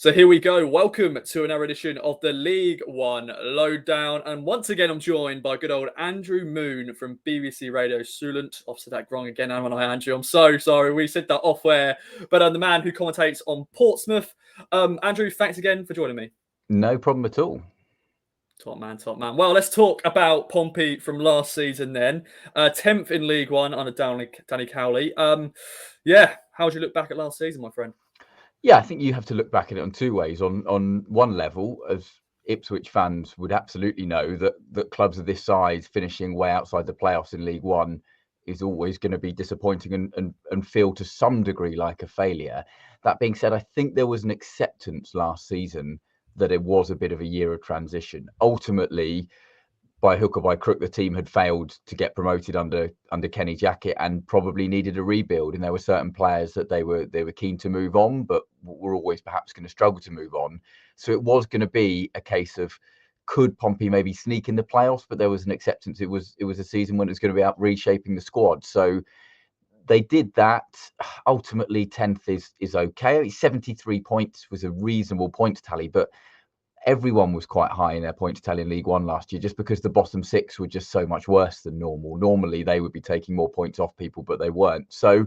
So here we go. Welcome to another edition of the League One Lowdown. And once again, I'm joined by good old Andrew Moon from BBC Radio Solent. I've said that wrong again, haven't I, Andrew? I'm so sorry. We said that off air. But I'm the man who commentates on Portsmouth. Andrew, thanks again for joining me. No problem at all. Top man, top man. Well, let's talk about Pompey from last season then. 10th in League One under Danny Cowley. How would you look back at last season, my friend? Yeah, I think you have to look back at it on two ways. On one level, as Ipswich fans would absolutely know, that clubs of this size finishing way outside the playoffs in League One is always going to be disappointing and feel to some degree like a failure. That being said, I think there was an acceptance last season that it was a bit of a year of transition. Ultimately, by hook or by crook, the team had failed to get promoted under Kenny Jackett and probably needed a rebuild. And there were certain players that they were keen to move on, but were always perhaps going to struggle to move on. So it was going to be a case of, could Pompey maybe sneak in the playoffs? But there was an acceptance. It was a season when it was going to be about reshaping the squad. So they did that. Ultimately, 10th is okay. 73 points was a reasonable points tally, but everyone was quite high in their points tally in League One last year, just because the bottom six were just so much worse than normal. Normally, they would be taking more points off people, but they weren't. So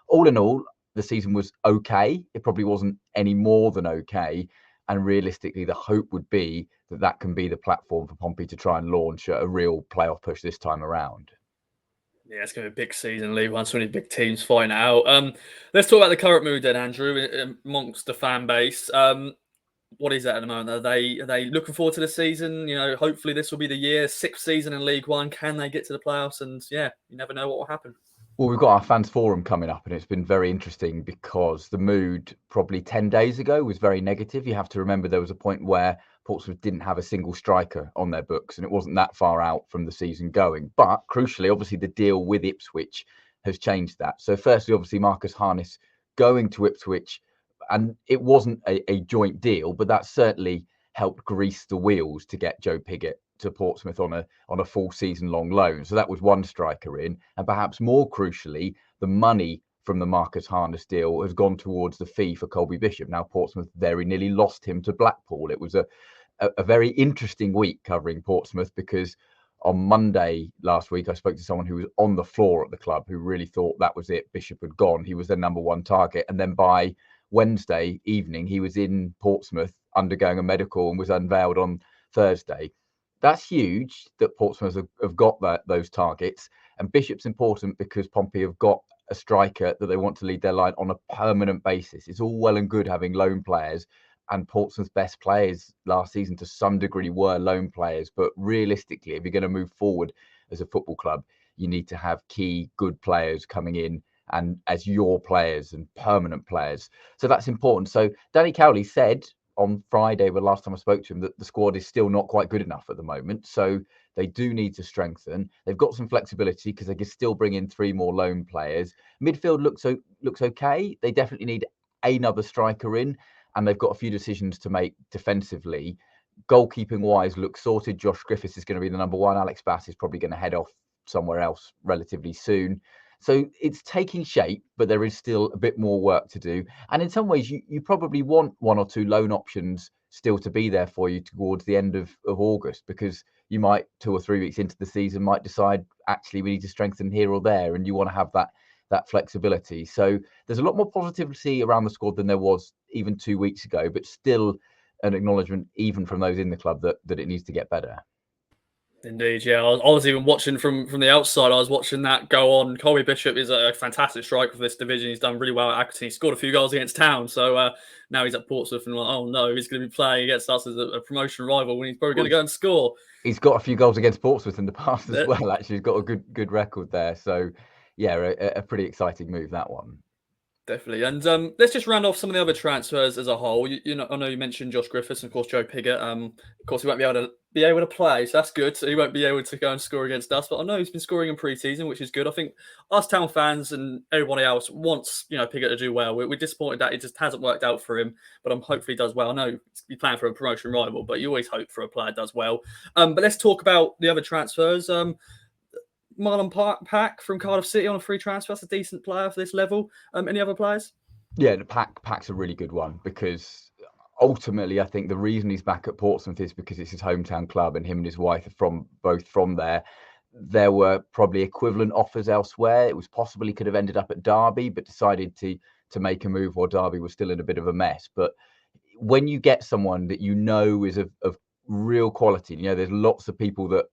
all in all, the season was okay. It probably wasn't any more than okay. And realistically, the hope would be that can be the platform for Pompey to try and launch a real playoff push this time around. Yeah, it's going to be a big season, League One. So many big teams fighting out. Let's talk about the current mood then, Andrew, amongst the fan base. What is that at the moment? Are they looking forward to the season? You know, hopefully this will be the year. Sixth season in League One. Can they get to the playoffs? And yeah, you never know what will happen. Well, we've got our fans forum coming up, and it's been very interesting because the mood probably 10 days ago was very negative. You have to remember there was a point where Portsmouth didn't have a single striker on their books, and it wasn't that far out from the season going. But crucially, obviously, the deal with Ipswich has changed that. So firstly, obviously, Marcus Harness going to Ipswich, and it wasn't a joint deal, but that certainly helped grease the wheels to get Joe Pigott to Portsmouth on a full season long loan. So that was one striker in, and perhaps more crucially, the money from the Marcus Harness deal has gone towards the fee for Colby Bishop. Now Portsmouth very nearly lost him to Blackpool. It was a very interesting week covering Portsmouth, because on Monday last week I spoke to someone who was on the floor at the club who really thought that was it. Bishop had gone. He was their number one target, and then by Wednesday evening he was in Portsmouth undergoing a medical and was unveiled on Thursday. That's huge that Portsmouth have got those targets, and Bishop's important because Pompey have got a striker that they want to lead their line on a permanent basis. It's all well and good having loan players, and Portsmouth's best players last season to some degree were loan players, but realistically, if you're going to move forward as a football club, you need to have key good players coming in and as your players and permanent players. So that's important. So Danny Cowley said on Friday, the last time I spoke to him, that the squad is still not quite good enough at the moment. So they do need to strengthen. They've got some flexibility because they can still bring in 3 more loan players. Midfield looks okay. They definitely need another striker in, and they've got a few decisions to make defensively. Goalkeeping wise, looks sorted. Josh Griffiths is going to be the number one. Alex Bass is probably going to head off somewhere else relatively soon. So it's taking shape, but there is still a bit more work to do. And in some ways, you probably want 1 or 2 loan options still to be there for you towards the end of August, because you might 2 or 3 weeks into the season might decide, actually, we need to strengthen here or there, and you want to have that flexibility. So there's a lot more positivity around the squad than there was even 2 weeks ago, but still an acknowledgement, even from those in the club, that it needs to get better. Indeed, yeah. I was even watching from the outside. I was watching that go on. Colby Bishop is a fantastic striker for this division. He's done really well at Accrington. He scored a few goals against Town. So now he's at Portsmouth, and like, oh no, he's going to be playing against us as a promotion rival when he's probably going to go and score. He's got a few goals against Portsmouth in the past as well. Actually, he's got a good record there. So yeah, a pretty exciting move, that one. Definitely. And let's just round off some of the other transfers as a whole. You know, I know you mentioned Josh Griffiths and, of course, Joe Pigott. Of course, he won't be able to play, so that's good. So he won't be able to go and score against us. But I know he's been scoring in pre-season, which is good. I think us Town fans and everybody else wants, Pigott to do well. We're disappointed that it just hasn't worked out for him, but hopefully he does well. I know he's playing for a promotion rival, but you always hope for a player does well. But let's talk about the other transfers. Marlon Pack from Cardiff City on a free transfer. That's a decent player for this level. Any other players? Yeah, Pack's a really good one, because ultimately, I think the reason he's back at Portsmouth is because it's his hometown club, and him and his wife are both from there. There were probably equivalent offers elsewhere. It was possible he could have ended up at Derby, but decided to make a move while Derby was still in a bit of a mess. But when you get someone that you know is of real quality, there's lots of people that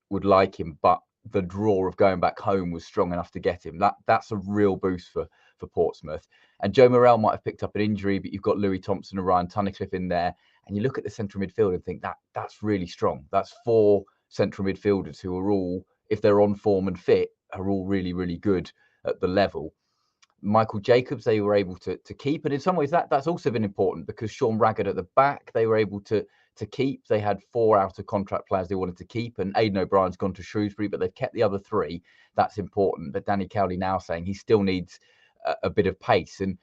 would like him, but the draw of going back home was strong enough to get him. That's a real boost for Portsmouth. And Joe Morrell might have picked up an injury, but you've got Louis Thompson and Ryan Tunnicliffe in there, and you look at the central midfield and think that's really strong. That's 4 central midfielders who are all, if they're on form and fit, are all really, really good at the level. Michael Jacobs, they were able to keep, and in some ways that's also been important because Sean Raggett at the back, they were able to keep. They had 4 out of contract players they wanted to keep, and Aidan O'Brien's gone to Shrewsbury, but they've kept the other 3. That's important. But Danny Cowley now saying he still needs a bit of pace, and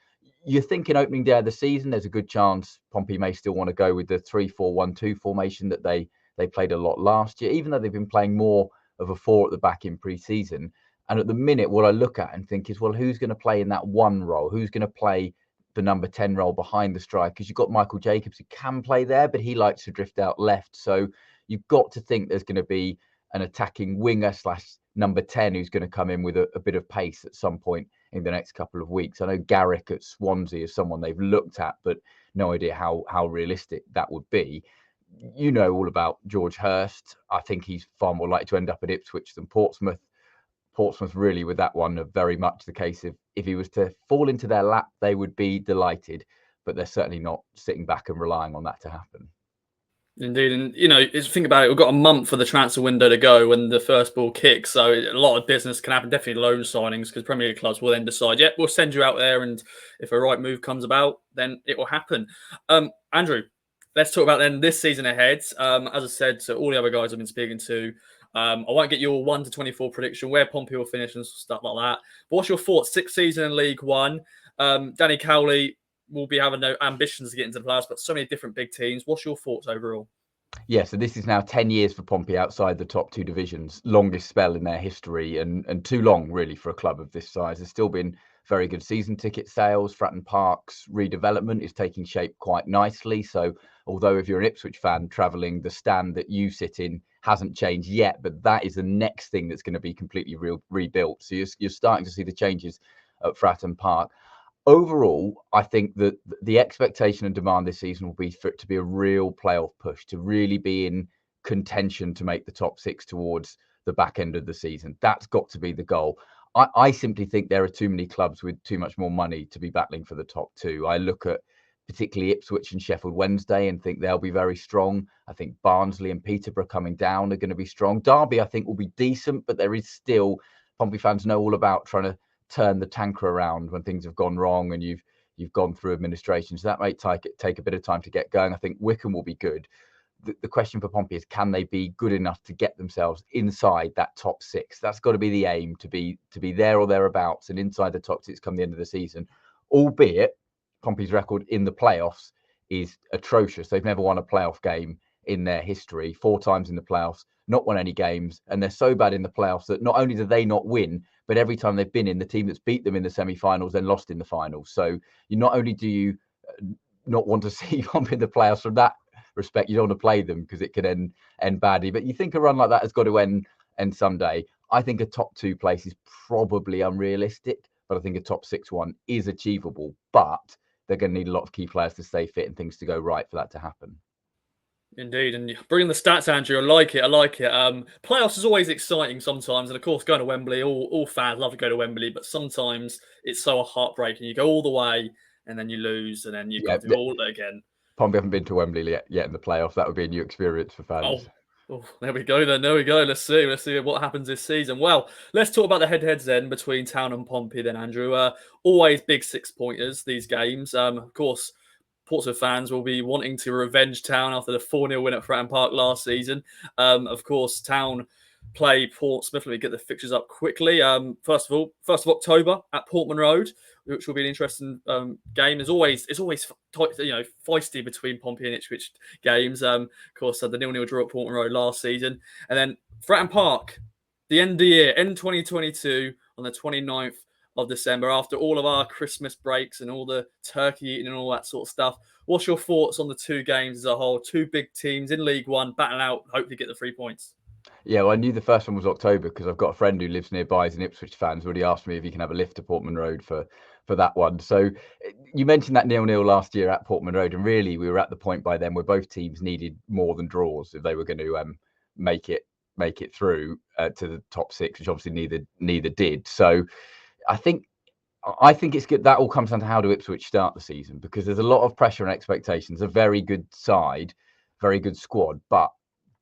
you're thinking opening day of the season, there's a good chance Pompey may still want to go with the 3-4-1-2 formation that they played a lot last year, even though they've been playing more of a 4 at the back in pre-season. And at the minute, what I look at and think is, well, who's going to play in that 1 role? Who's going to play the number 10 role behind the strike? Because you've got Michael Jacobs who can play there, but he likes to drift out left. So you've got to think there's going to be an attacking winger / number 10 who's going to come in with a bit of pace at some point in the next couple of weeks. I know Garrick at Swansea is someone they've looked at, but no idea how realistic that would be. You know all about George Hurst. I think he's far more likely to end up at Ipswich than Portsmouth. Portsmouth really with that one are very much the case of if he was to fall into their lap, they would be delighted, but they're certainly not sitting back and relying on that to happen. Indeed, and think about it. We've got a month for the transfer window to go when the first ball kicks, so a lot of business can happen. Definitely loan signings because Premier League clubs will then decide, we'll send you out there, and if a right move comes about, then it will happen. Andrew, let's talk about then this season ahead. As I said to all the other guys I've been speaking to, I won't get your 1 to 24 prediction where Pompey will finish and stuff like that. But what's your thoughts? 6th season in League One. Danny Cowley will be having no ambitions to get into the playoffs, but so many different big teams. What's your thoughts overall? Yeah, so this is now 10 years for Pompey outside the top 2 divisions, longest spell in their history, and too long really for a club of this size. There's still been very good season ticket sales. Fratton Park's redevelopment is taking shape quite nicely. So although if you're an Ipswich fan travelling, the stand that you sit in hasn't changed yet, but that is the next thing that's going to be completely rebuilt. So you're starting to see the changes at Fratton Park. Overall, I think that the expectation and demand this season will be for it to be a real playoff push, to really be in contention to make the top 6 towards the back end of the season. That's got to be the goal. I simply think there are too many clubs with too much more money to be battling for the top 2. I look at particularly Ipswich and Sheffield Wednesday and think they'll be very strong. I think Barnsley and Peterborough coming down are going to be strong. Derby, I think, will be decent, but there is still, Pompey fans know all about trying to turn the tanker around when things have gone wrong and you've gone through administration. So that might take a bit of time to get going. I think Wycombe will be good. The question for Pompey is, can they be good enough to get themselves inside that top 6? That's got to be the aim, to be there or thereabouts and inside the top 6 come the end of the season. Albeit Pompey's record in the playoffs is atrocious. They've never won a playoff game in their history, 4 times in the playoffs, not won any games, and they're so bad in the playoffs that not only do they not win, but every time they've been in, the team that's beat them in the semi-finals then lost in the finals. So you not only do you not want to see Pompey in the playoffs from that respect, you don't want to play them because it could end badly. But you think a run like that has got to end someday. I think a top 2 place is probably unrealistic, but I think a top 6 one is achievable. But they're going to need a lot of key players to stay fit and things to go right for that to happen. Indeed, and bringing the stats, Andrew, I like it. Playoffs is always exciting sometimes, and of course, going to Wembley, all fans love to go to Wembley, but sometimes it's so heartbreaking. You go all the way, and then you lose, and then you've got to do all again. Pompey haven't been to Wembley yet in the playoffs. That would be a new experience for fans. Oh, there we go then. There we go. Let's see what happens this season. Well, let's talk about the head-to-heads then between Town and Pompey then, Andrew. Always big 6-pointers, these games. Of course, Portsmouth fans will be wanting to revenge Town after the 4-0 win at Fratton Park last season. Of course, Town play Portsmouth. Let me get the fixtures up quickly. First of October at Portman Road, which will be an interesting game. It's always feisty between Pompey and Ipswich games. Of course, the 0-0 draw at Portman Road last season, and then Fratton Park, the end of the year, end 2022 on the 29th of December after all of our Christmas breaks and all the turkey eating and all that sort of stuff. What's your thoughts on the two games as a whole? Two big teams in League One battling out, hopefully get the 3 points. Yeah, well, I knew the first one was October because I've got a friend who lives nearby, is an Ipswich fan, who's already asked me if he can have a lift to Portman Road for that one. So you mentioned that 0-0 last year at Portman Road, and really we were at the point by then where both teams needed more than draws if they were going to make it through to the top six, which obviously neither did. So I think it's good. That all comes down to how do Ipswich start the season, because there's a lot of pressure and expectations. A very good side, very good squad, but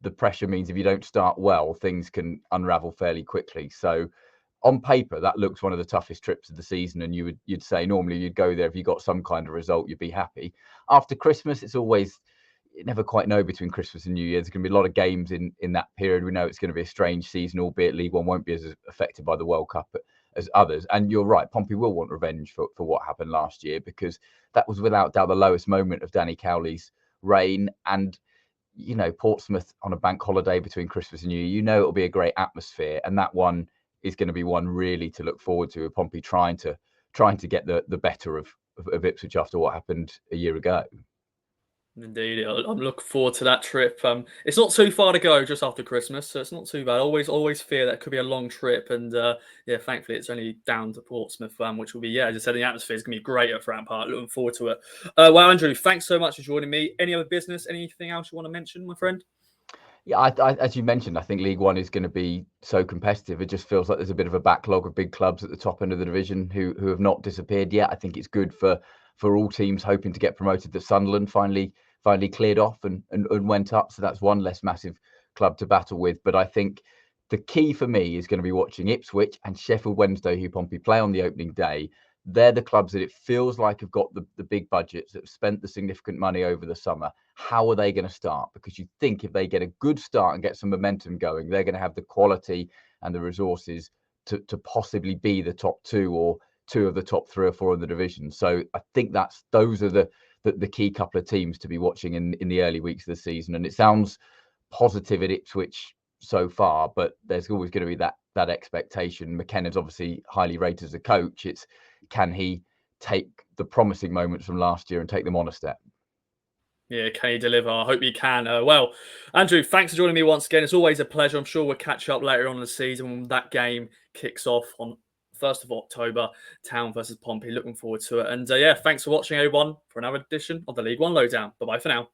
the pressure means if you don't start well, things can unravel fairly quickly. So on paper, that looks one of the toughest trips of the season. And you'd say normally you'd go there if you got some kind of result, you'd be happy. After Christmas, it's always, you never quite know between Christmas and New Year. There's going to be a lot of games in that period. We know it's going to be a strange season, albeit League One won't be as affected by the World Cup as others. And you're right, Pompey will want revenge for what happened last year, because that was without doubt the lowest moment of Danny Cowley's reign. And Portsmouth on a bank holiday between Christmas and New Year, it'll be a great atmosphere. And that one is going to be one really to look forward to, with Pompey trying to get the better of Ipswich after what happened a year ago. Indeed, I'm looking forward to that trip. It's not too far to go just after Christmas, so it's not too bad. Always fear that it could be a long trip, and thankfully it's only down to Portsmouth, which will be, as I said, the atmosphere is going to be great at Fratton Park. Looking forward to it. Well, Andrew, thanks so much for joining me. Any other business? Anything else you want to mention, my friend? Yeah, I, as you mentioned, I think League One is going to be so competitive. It just feels like there's a bit of a backlog of big clubs at the top end of the division who have not disappeared yet. I think it's good for all teams hoping to get promoted that Sunderland finally cleared off and went up. So that's one less massive club to battle with. But I think the key for me is going to be watching Ipswich and Sheffield Wednesday, who Pompey play on the opening day. They're the clubs that it feels like have got the big budgets, that have spent the significant money over the summer. How are they going to start? Because you think if they get a good start and get some momentum going, they're going to have the quality and the resources to possibly be the top two or two of the top 3 or 4 in the division. So I think those are the key couple of teams to be watching in the early weeks of the season. And it sounds positive at Ipswich so far, but there's always going to be that expectation. McKennan's obviously highly rated as a coach. It's, can he take the promising moments from last year and take them on a step? Yeah, can he deliver? I hope he can. Well, Andrew, thanks for joining me once again. It's always a pleasure. I'm sure we'll catch up later on in the season when that game kicks off on 1st of October, Town versus Pompey. Looking forward to it. And thanks for watching, everyone, for another edition of the League One Lowdown. Bye-bye for now.